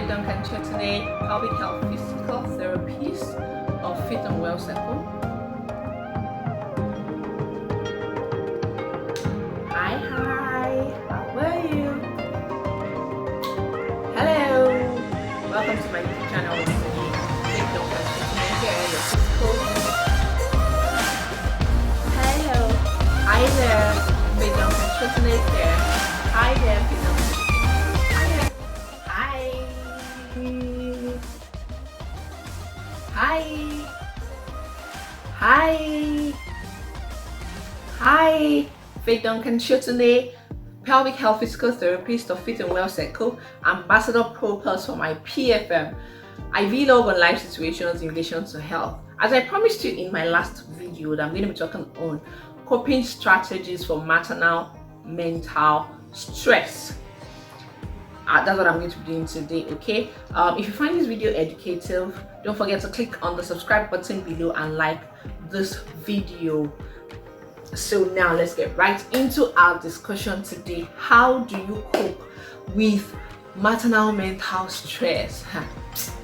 with Duncan-Shotunde, pelvic health physical therapist of fitnwellcircle. Hi, how are you? Hello, welcome to my YouTube channel. With Duncan-Shotunde here, your physical. Hello, hi there, with Duncan-Shotunde here. Hi there, with Hi, Faith Duncan-Shotunde, pelvic health physical therapist of fitnwellcircle, ambassador pro plus for my PFM. I vlog on life situations in relation to health. As I promised you in my last video, that I'm going to be talking on coping strategies for maternal mental stress. That's what I'm going to be doing today. Okay, if you find this video educative, don't forget to click on the subscribe button below and like this video. So now let's get right into our discussion today. How do you cope with maternal mental stress?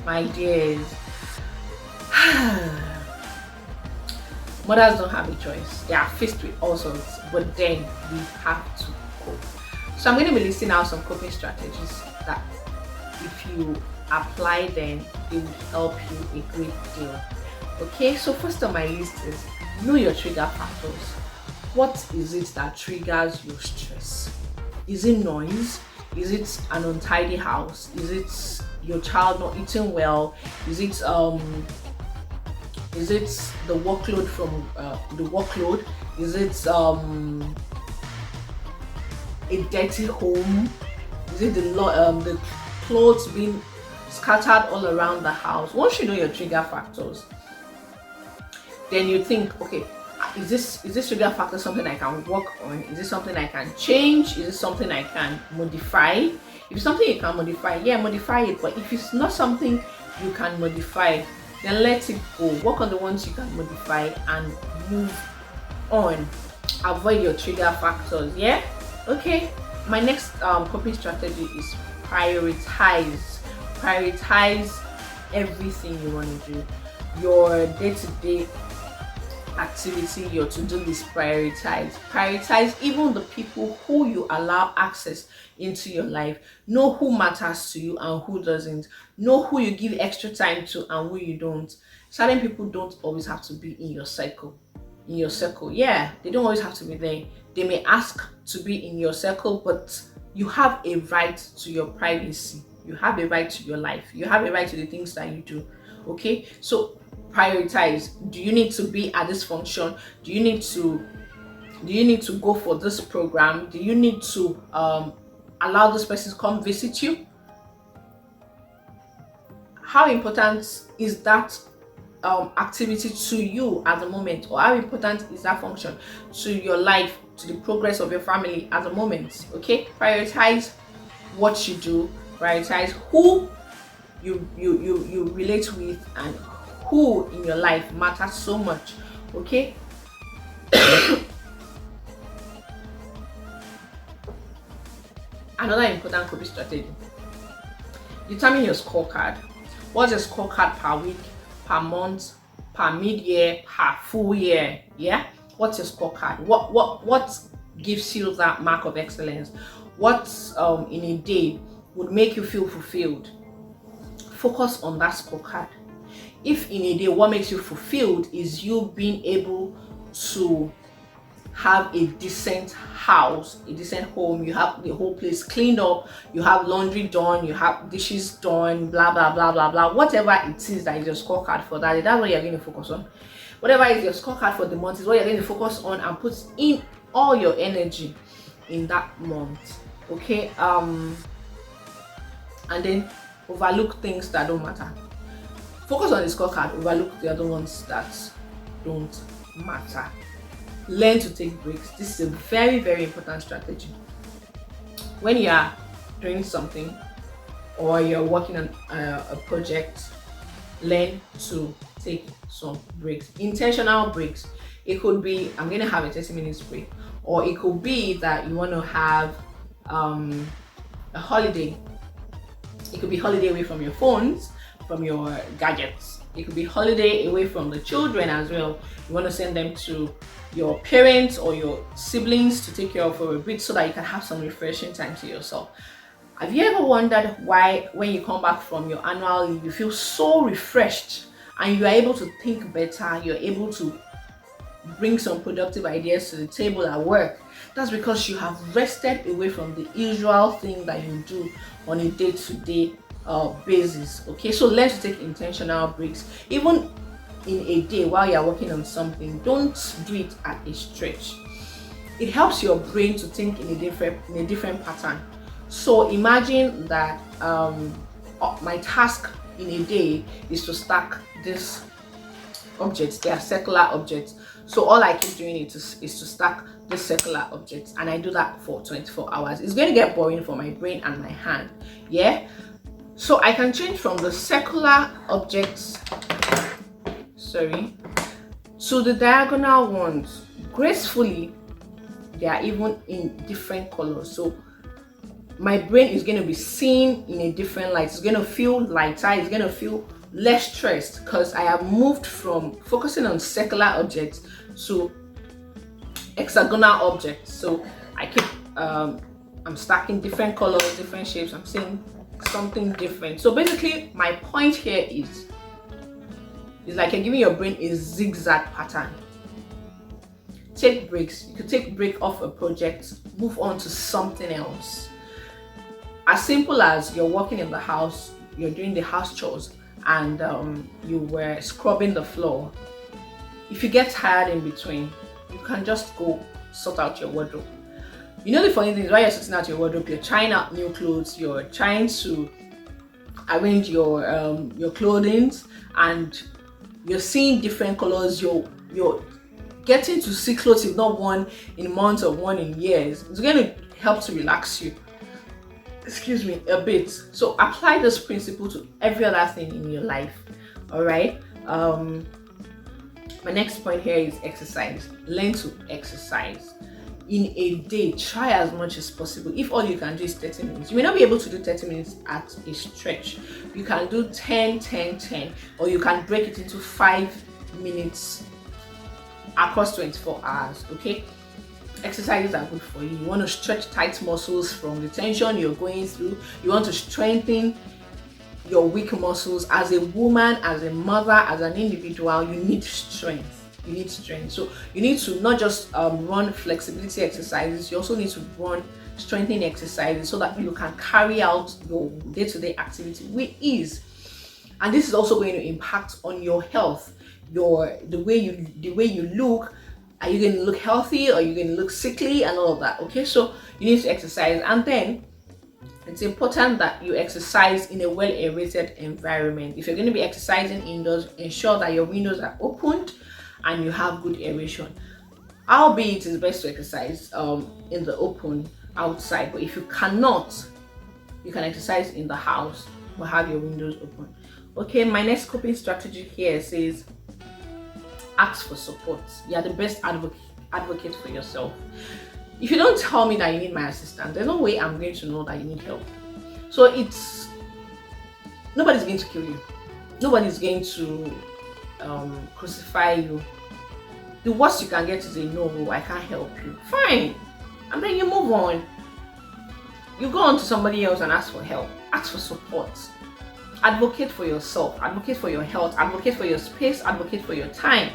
My dears, mothers don't have a choice. They are faced with all sorts, but then we have to cope. So I'm going to be listing out some coping strategies that if you apply them, it would help you a great deal. Okay, so first on my list is know your trigger factors. What is it that triggers your stress? Is it noise? Is it an untidy house? Is it your child not eating well? Is it the workload from the workload? Is it a dirty home? Is it the clothes being scattered all around the house? Once you know your trigger factors, then you think, okay, is this trigger factor something I can work on? Is it something I can change? Is it something I can modify? If it's something you can modify, yeah, modify it. But if it's not something you can modify, then let it go. Work on the ones you can modify and move on. Avoid your trigger factors. Yeah. Okay, my next coping strategy is prioritize. Prioritize everything you want to do. Your day-to-day activity, your to-do list, prioritize even the people who you allow access into your life. Know who matters to you and who doesn't. Know who you give extra time to and who you don't. Certain people don't always have to be in your circle. Yeah, they don't always have to be there. They may ask to be in your circle, but you have a right to your privacy. You have a right to your life. You have a right to the things that you do. Okay, so prioritize. Do you need to be at this function? Do you need to go for this program? Do you need to allow this person to come visit you? How important is that activity to you at the moment, or how important is that function to your life, to the progress of your family at the moment? Okay, prioritize what you do, prioritize who you relate with, and who in your life matters so much. Okay. Another important coping strategy: determine your scorecard. What's your scorecard per week, per month, per mid-year, per full year? Yeah, what's your scorecard? What gives you that mark of excellence? What in a day would make you feel fulfilled? Focus on that scorecard. If in a day what makes you fulfilled is you being able to have a decent house, a decent home, you have the whole place cleaned up, you have laundry done, you have dishes done, blah blah blah blah blah, whatever it is that is your scorecard for that, that's what you're going to focus on. Whatever is your scorecard for the month is what you're going to focus on and put in all your energy in that month. Okay, and then overlook things that don't matter. Focus on the scorecard, overlook the other ones that don't matter. Learn to take breaks. This is a very, very important strategy. When you are doing something or you're working on a project, learn to take some breaks, intentional breaks. It could be, I'm going to have a 30 minutes break, or it could be that you want to have a holiday. It could be holiday away from your phones, from your gadgets. It could be holiday away from the children as well. You want to send them to your parents or your siblings to take care of for a bit so that you can have some refreshing time to yourself. Have you ever wondered why when you come back from your annual leave, you feel so refreshed and you are able to think better, you're able to bring some productive ideas to the table at work? That's because you have rested away from the usual thing that you do on a day-to-day basis. Okay, so learn to take intentional breaks. Even in a day while you're working on something, don't do it at a stretch. It helps your brain to think in a different pattern. So imagine that my task in a day is to stack these objects. They are circular objects. So all I keep doing is to stack the circular objects, and I do that for 24 hours. It's going to get boring for my brain and my hand. Yeah. So I can change from the circular objects, to the diagonal ones. Gracefully, they are even in different colors. So my brain is going to be seen in a different light. It's going to feel lighter. It's going to feel less stressed because I have moved from focusing on circular objects to hexagonal objects. So I keep I'm stacking different colors, different shapes. I'm seeing something different. So basically my point here is like you're giving your brain a zigzag pattern. Take breaks. You could take a break off a project, move on to something else. As simple as you're working in the house, you're doing the house chores, and you were scrubbing the floor. If you get tired in between, you can just go sort out your wardrobe. You know, the funny thing is, while you're sorting out your wardrobe, you're trying out new clothes, you're trying to arrange your clothing, and you're seeing different colors. You're getting to see clothes you've not worn in months or worn in years. It's going to help to relax you, a bit. So apply this principle to every other thing in your life. All right. My next point here is exercise. Learn to exercise. In a day, try as much as possible. If all you can do is 30 minutes, you may not be able to do 30 minutes at a stretch. You can do 10, 10, 10, or you can break it into 5 minutes across 24 hours. Okay. Exercises are good for you. You want to stretch tight muscles from the tension you're going through. You want to strengthen your weak muscles. As a woman, as a mother, as an individual, you need strength. So you need to not just run flexibility exercises. You also need to run strengthening exercises so that you can carry out your day-to-day activity with ease. And this is also going to impact on your health, the way you look. Are you going to look healthy, or are you going to look sickly, and all of that? Okay, so you need to exercise, and then it's important that you exercise in a well-aerated environment. If you're going to be exercising indoors, ensure that your windows are opened and you have good aeration. Albeit it's best to exercise in the open outside, but if you cannot, you can exercise in the house but have your windows open. Okay, my next coping strategy here says ask for support. You're the best advocate for yourself. If you don't tell me that you need my assistance, there's no way I'm going to know that you need help. So nobody's going to kill you. Nobody's going to crucify you. The worst you can get is a no, I can't help you. Fine. And then you move on. You go on to somebody else and ask for help. Ask for support. Advocate for yourself. Advocate for your health. Advocate for your space. Advocate for your time.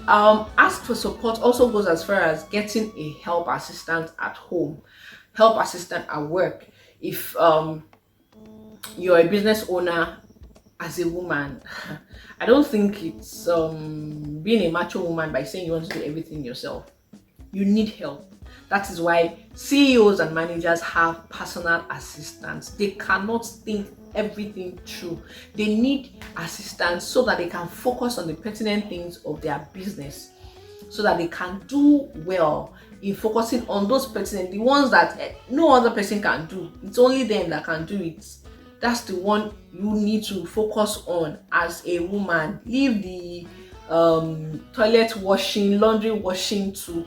Ask for support also goes as far as getting a help assistant at home, help assistant at work. If you're a business owner, as a woman, I don't think it's being a macho woman by saying you want to do everything yourself. You need help. That is why CEOs and managers have personal assistants. They cannot think everything through. They need assistance so that they can focus on the pertinent things of their business, so that they can do well in focusing on those pertinent, the ones that no other person can do. It's only them that can do it. That's the one you need to focus on as a woman. Leave the toilet washing, laundry washing to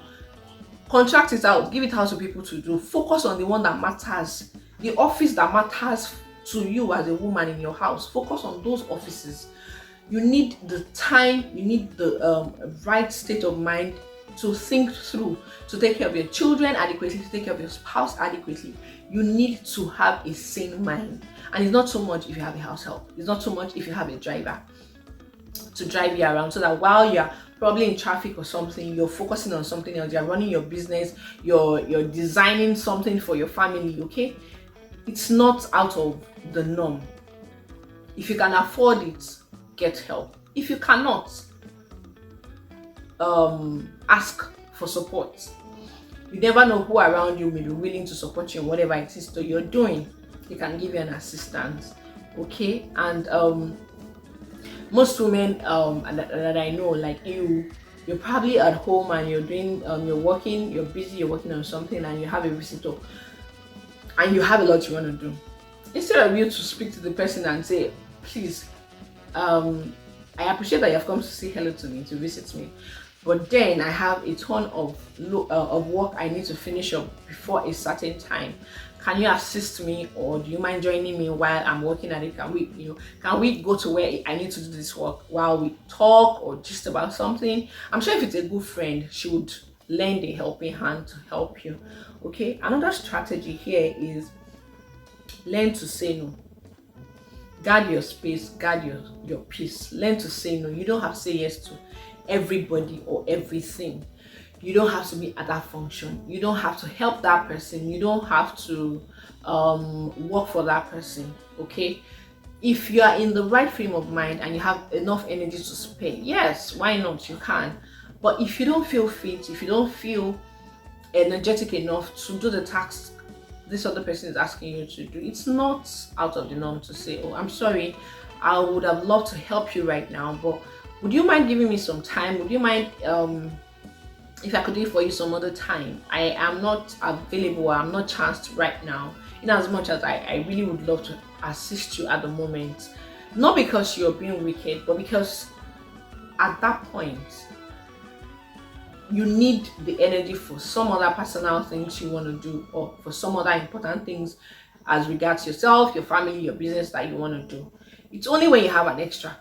contract it out, give it out to people to do. Focus on the one that matters, the office that matters to you as a woman in your house. Focus on those offices. You need the time, you need the right state of mind to think through, to take care of your children adequately, to take care of your spouse adequately. You need to have a sane mind. And it's not so much if you have a house help. It's not so much if you have a driver to drive you around, so that while you're probably in traffic or something, you're focusing on something else. You're running your business, you're designing something for your family, okay? It's not out of the norm. If you can afford it, get help. If you cannot, ask for support. You never know who around you may be willing to support you in whatever it is that you're doing. They can give you an assistance, okay? And most women that I know, like you're probably at home and you're doing you're working, you're busy, you're working on something, and you have a visitor and you have a lot you want to do. Instead of you to speak to the person and say, please, I appreciate that you have come to say hello to me, to visit me, but then I have a ton of work I need to finish up before a certain time. Can you assist me, or do you mind joining me while I'm working at it? Can we go to where I need to do this work while we talk or just about something? I'm sure if it's a good friend, she would lend a helping hand to help you. Okay, another strategy here is learn to say no. Guard your space, guard your peace. Learn to say no. You don't have to say yes to everybody or everything. You don't have to be at that function. You don't have to help that person. You don't have to work for that person, okay? If you are in the right frame of mind and you have enough energy to spare, yes, why not? You can. But if you don't feel fit, if you don't feel energetic enough to do the task this other person is asking you to do, it's not out of the norm to say, oh, I'm sorry, I would have loved to help you right now, but would you mind giving me some time? Would you mind if I could do it for you some other time? I am not available, I'm not chanced right now, in as much as I really would love to assist you at the moment. Not because you're being wicked, but because at that point you need the energy for some other personal things you want to do, or for some other important things as regards yourself, your family, your business that you want to do. It's only when you have an extra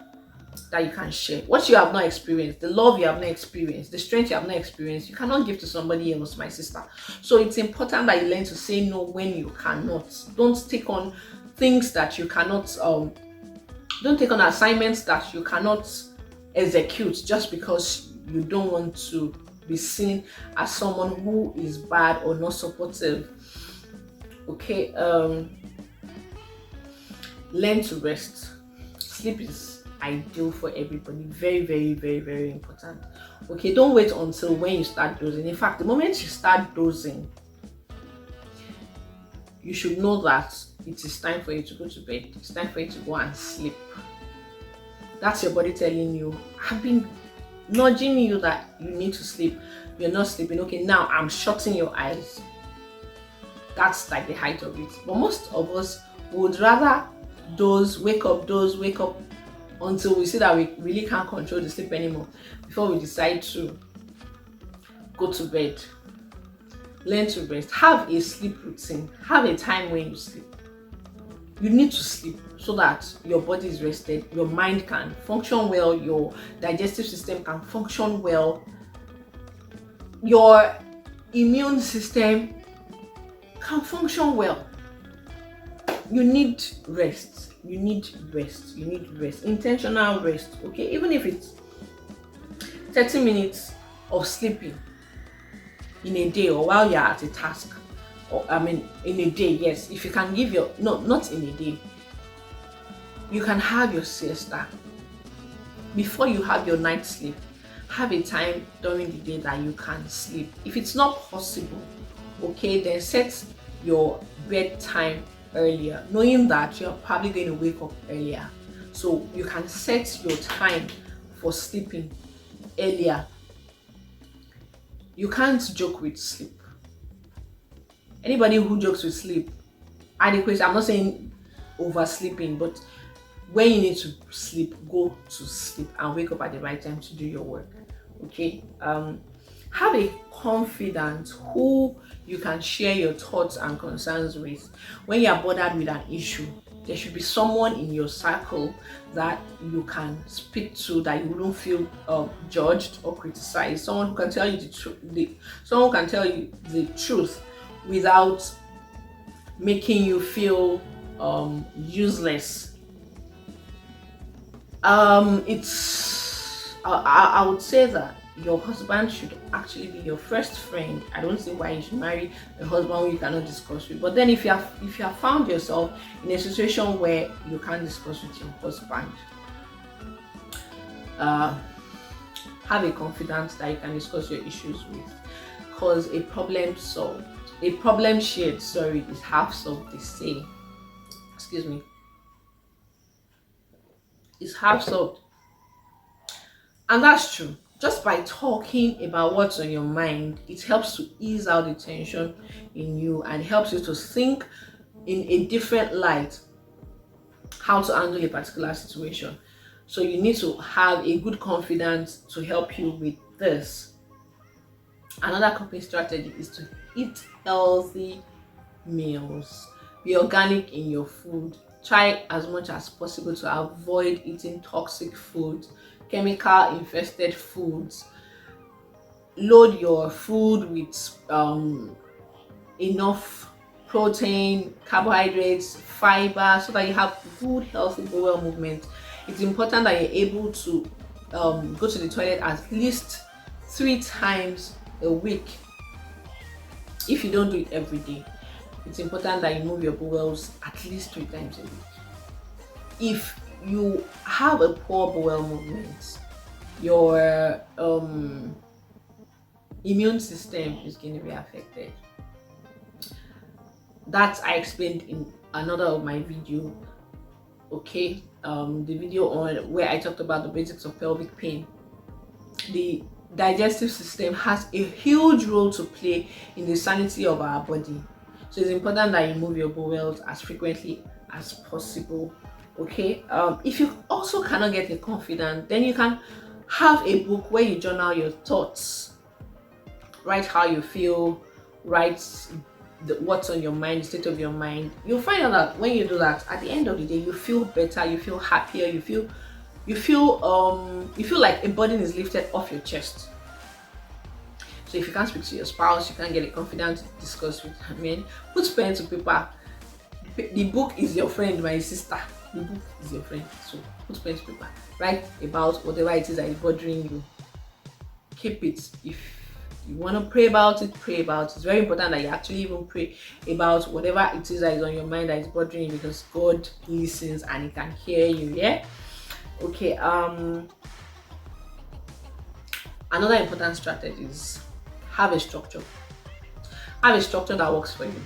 that you can share. What you have not experienced, the love you have not experienced, the strength you have not experienced, you cannot give to somebody else, my sister. So it's important that you learn to say no when you cannot. Don't take on things that you cannot, don't take on assignments that you cannot execute just because you don't want to be seen as someone who is bad or not supportive. Okay, learn to rest. Sleep is ideal for everybody. Very, very, very, very important. Okay, don't wait until when you start dozing. In fact, the moment you start dozing, you should know that it is time for you to go to bed. It's time for you to go and sleep. That's your body telling you, I've been nudging you that you need to sleep. You're not sleeping. Okay, now I'm shutting your eyes. That's like the height of it. But most of us would rather wake up until we see that we really can't control the sleep anymore before we decide to go to bed. Learn to rest. Have a sleep routine. Have a time when you sleep. You need to sleep so that your body is rested, your mind can function well, your digestive system can function well, your immune system can function well. You need rest. You need rest. You need rest. Intentional rest. Okay, even if it's 30 minutes of sleeping in a day, or while you're at a task, or in a day, yes. If you can give not in a day, you can have your siesta before you have your night sleep. Have a time during the day that you can sleep. If it's not possible, okay, then set your bedtime earlier, knowing that you're probably going to wake up earlier, so you can set your time for sleeping earlier. You can't joke with sleep. Anybody who jokes with sleep, adequate, I'm not saying oversleeping, but when you need to sleep, go to sleep and wake up at the right time to do your work. Okay, have a confidant who you can share your thoughts and concerns with. When you are bothered with an issue, There should be someone in your circle that you can speak to, that you wouldn't feel judged or criticized. Someone who can tell you the truth. Someone can tell you the truth without making you feel useless. I would say that your husband should actually be your first friend. I don't see why you should marry a husband who you cannot discuss with. But then if you have found yourself in a situation where you can't discuss with your husband, have a confidant that you can discuss your issues with, because a problem shared, is half solved, they say. Excuse me. It's half solved. And that's true. Just by talking about what's on your mind, it helps to ease out the tension in you and helps you to think in a different light how to handle a particular situation. So you need to have a good confidence to help you with this. Another coping strategy is to eat healthy meals. Be organic in your food. Try as much as possible to avoid eating toxic food, chemical infested foods. Load your food with enough protein, carbohydrates, fiber, so that you have good healthy bowel movement. It's important that you're able to go to the toilet at least 3 times a week. If you don't do it every day, it's important that you move your bowels at least 3 times a week. If you have a poor bowel movement, your immune system is going to be affected. That I explained in another of my video. Okay, the video on where I talked about the basics of pelvic pain. The digestive system has a huge role to play in the sanity of our body, so it's important that you move your bowels as frequently as possible. Okay, if you also cannot get a confidant, then you can have a book where you journal your thoughts, write how you feel, write what's on your mind, the state of your mind. You'll find out that when you do that, at the end of the day, you feel better, you feel happier, you feel like a burden is lifted off your chest. So if you can't speak to your spouse, you can't get a confidant to discuss with him, put pen to paper. The book is your friend, my sister. The book is your friend. So put pen to paper. Write about whatever it is that is bothering you. Keep it. If you want to pray about it, pray about it. It's very important that you actually even pray about whatever it is that is on your mind that is bothering you, because God listens and He can hear you. Yeah. Okay. Another important strategy is have a structure. Have a structure that works for you.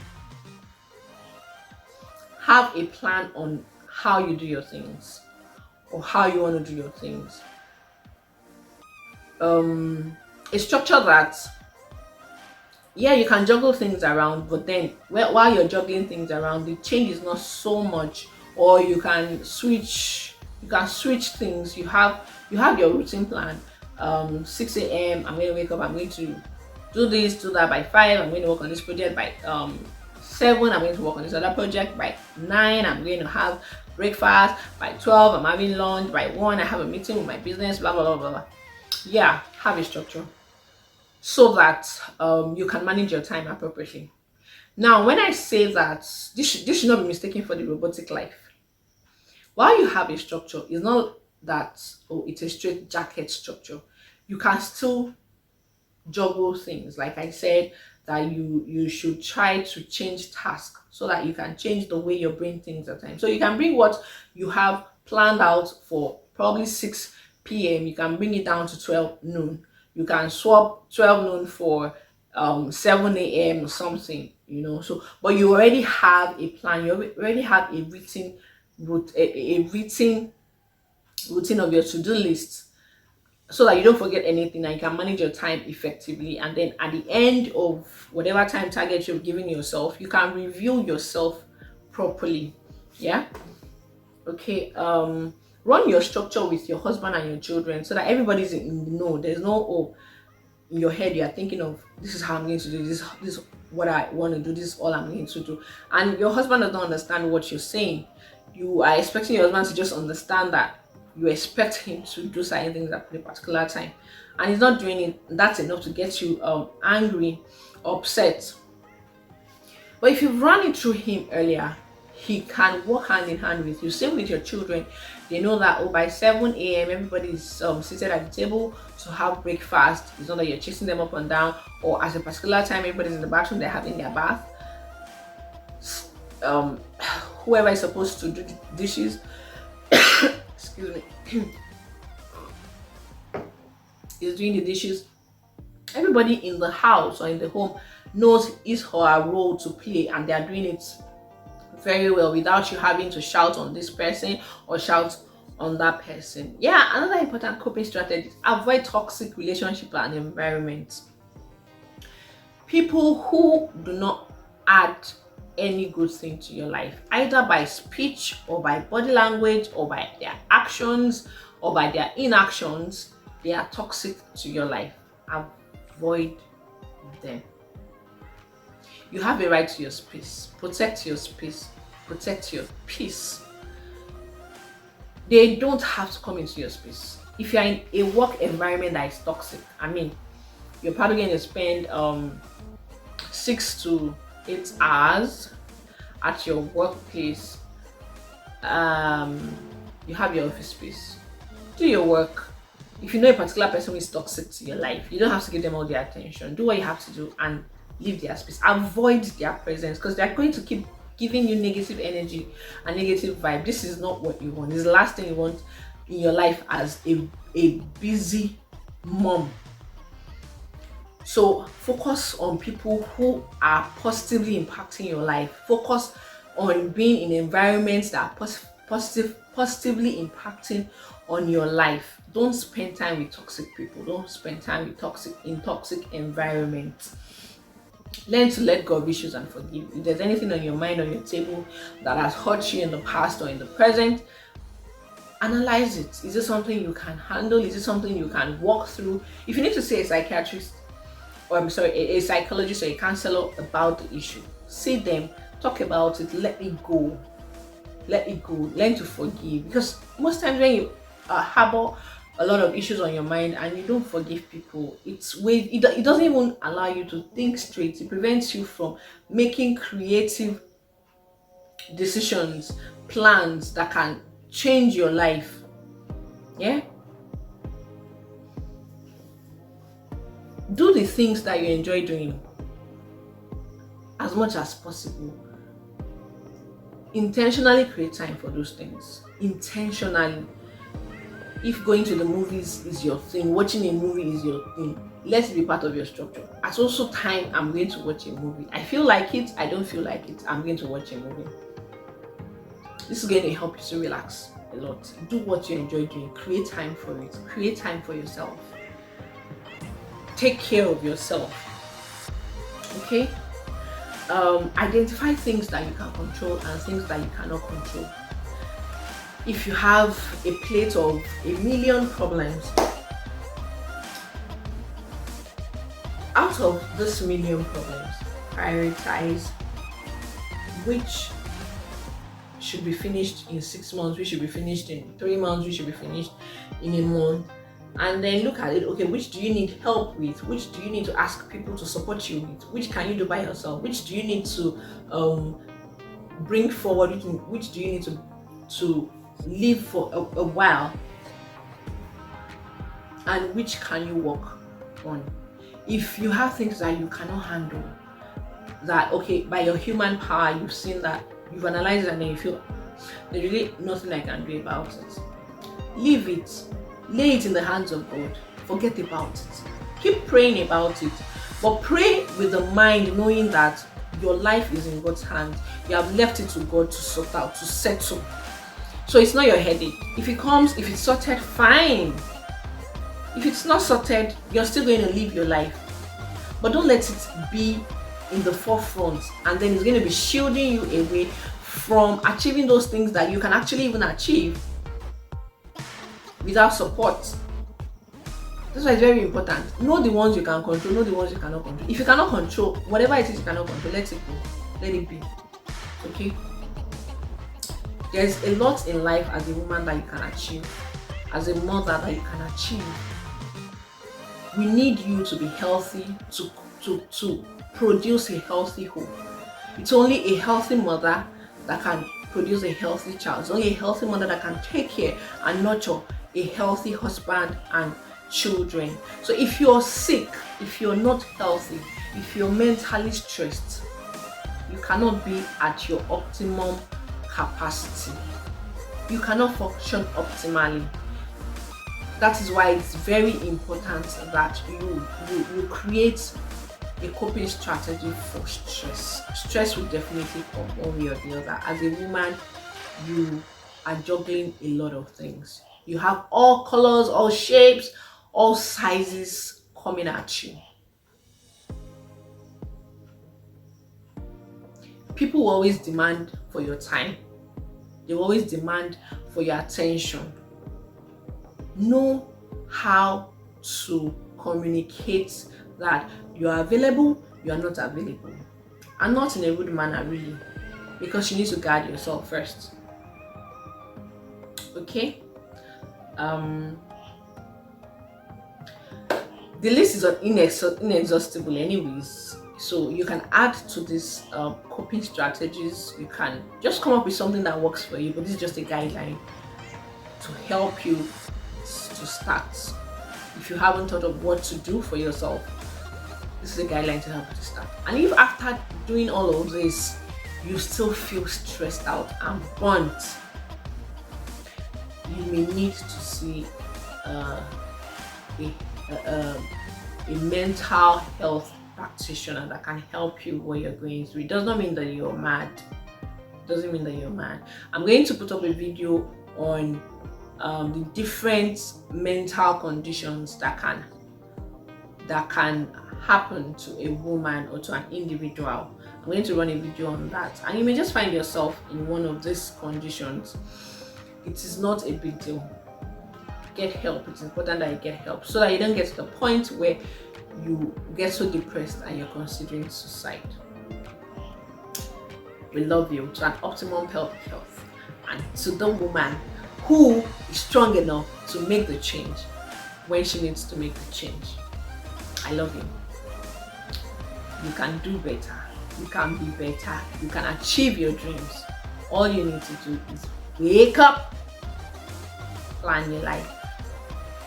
Have a plan on how you do your things or how you want to do your things. A structure that, yeah, you can juggle things around, but then while you're juggling things around, the change is not so much, or you can switch things. You have your routine plan. 6 a.m. I'm going to wake up, I'm going to do this, do that. By 5, I'm going to work on this project. By 7, I'm going to work on this other project. By 9, I'm going to have breakfast. By 12, I'm having lunch. By 1, I have a meeting with my business, blah blah blah blah blah. Yeah, have a structure so that you can manage your time appropriately. Now, when I say that, this should not be mistaken for the robotic life. While you have a structure, it's not that it's a straight jacket structure. You can still juggle things. Like I said, that you should try to change tasks so that you can change the way your brain thinks at times. So you can bring what you have planned out for probably 6 p.m. You can bring it down to 12 noon. You can swap 12 noon for 7 a.m. or something, So, but you already have a plan. You already have a written routine of your to-do list, so that you don't forget anything and you can manage your time effectively. And then at the end of whatever time target you've given yourself, you can review yourself properly. Yeah. Okay. Run your structure with your husband and your children so that everybody's in the know. There's no in your head you are thinking of, this is how I'm going to do this is what I want to do, this is all I'm going to do, and your husband does not understand what you're saying. you are expecting your husband to just understand that you expect him to do certain things at a particular time, and he's not doing it, that's enough to get you angry, upset. But if you run it through him earlier, he can work hand in hand with you. Same with your children. They know that, oh, by 7 a.m. everybody is seated at the table to have breakfast. It's not that you're chasing them up and down, or at a particular time everybody's in the bathroom, they're having their bath. Whoever is supposed to do the dishes excuse me is doing the dishes. Everybody in the house or in the home knows his or her role to play, and they are doing it very well without you having to shout on this person or shout on that person. Yeah, another important coping strategy is avoid toxic relationship and environment. People who do not add any good thing to your life, either by speech or by body language or by their actions or by their inactions, they are toxic to your life. Avoid them. You have a right to your space. Protect your space. Protect your peace. They don't have to come into your space. If you're in a work environment that is toxic, I mean, you're probably going to spend 6 to 8 hours at your workplace. You have your office space. Do your work. If you know a particular person is toxic to your life, you don't have to give them all their attention. Do what you have to do and leave their space. Avoid their presence, because they're going to keep giving you negative energy and negative vibe. This is not what you want. This is the last thing you want in your life as a busy mom. So focus on people who are positively impacting your life. Focus on being in environments that are positively impacting on your life. Don't spend time with toxic people. Don't spend time with toxic environments. Learn to let go of issues and forgive. If there's anything on your mind, on your table, that has hurt you in the past or in the present, analyze it. Is it something you can handle? Is it something you can walk through? If you need to see a psychiatrist, or a psychologist or a counselor about the issue, see them, talk about it, let it go. Let it go. Learn to forgive. Because most times when you harbor a lot of issues on your mind and you don't forgive people, it doesn't even allow you to think straight. It prevents you from making creative decisions, plans that can change your life. Yeah? Do the things that you enjoy doing as much as possible. Intentionally create time for those things. Intentionally. If going to the movies is your thing, watching a movie is your thing, let it be part of your structure. At also time, I'm going to watch a movie. I feel like it, I don't feel like it, I'm going to watch a movie. This is going to help you to relax a lot. Do what you enjoy doing. Create time for it. Create time for yourself. Take care of yourself. Okay? Identify things that you can control and things that you cannot control. If you have a plate of 1,000,000 problems, out of this 1,000,000 problems, prioritize which should be finished in 6 months, which should be finished in 3 months, which should be finished in a month, and then look at it. Okay, which do you need help with? Which do you need to ask people to support you with? Which can you do by yourself? Which do you need to bring forward? Which do you need to live for a while, and which can you work on? If you have things that you cannot handle, that okay, by your human power, you've seen that, you've analyzed it, and then you feel there's really nothing I can do about it, leave it, lay it in the hands of God, forget about it, keep praying about it, but pray with the mind knowing that your life is in God's hands. You have left it to God to sort out, to settle. So it's not your headache. If it comes, if it's sorted, fine. If it's not sorted, you're still going to live your life. But don't let it be in the forefront, and then it's going to be shielding you away from achieving those things that you can actually even achieve without support. That's why it's very important. Know the ones you can control, know the ones you cannot control. If you cannot control, whatever it is you cannot control, let it go. Let it be. Okay? There's a lot in life as a woman that you can achieve, as a mother that you can achieve. We need you to be healthy, to produce a healthy home. It's only a healthy mother that can produce a healthy child. It's only a healthy mother that can take care and nurture a healthy husband and children. So if you're sick, if you're not healthy, if you're mentally stressed, you cannot be at your optimum capacity. You cannot function optimally. That is why it's very important that you create a coping strategy for stress. Stress will definitely come one way or the other. As a woman, you are juggling a lot of things. You have all colors, all shapes, all sizes coming at you. People will always demand for your time. They will always demand for your attention. Know how to communicate that you are available, you are not available. And not in a rude manner, really, because you need to guard yourself first. Okay? The list is inexhaustible anyways. So you can add to this coping strategies. You can just come up with something that works for you, but this is just a guideline to help you to start. If you haven't thought of what to do for yourself, this is a guideline to help you to start. And if after doing all of this, you still feel stressed out and burnt, you may need to see a mental health practitioner that can help you where you're going through. It does not mean that you're mad. It doesn't mean that you're mad. I'm going to put up a video on the different mental conditions that can happen to a woman or to an individual. I'm going to run a video on that, and you may just find yourself in one of these conditions. It is not a big deal. Get help. It's important that you get help so that you don't get to the point where you get so depressed and you're considering suicide. We love you. To an optimum pelvic health, and to the woman who is strong enough to make the change when she needs to make the change. I love you. You can do better. You can be better. You can achieve your dreams. All you need to do is wake up, plan your life,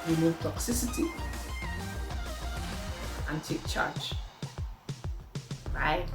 remove toxicity, and take charge. Bye.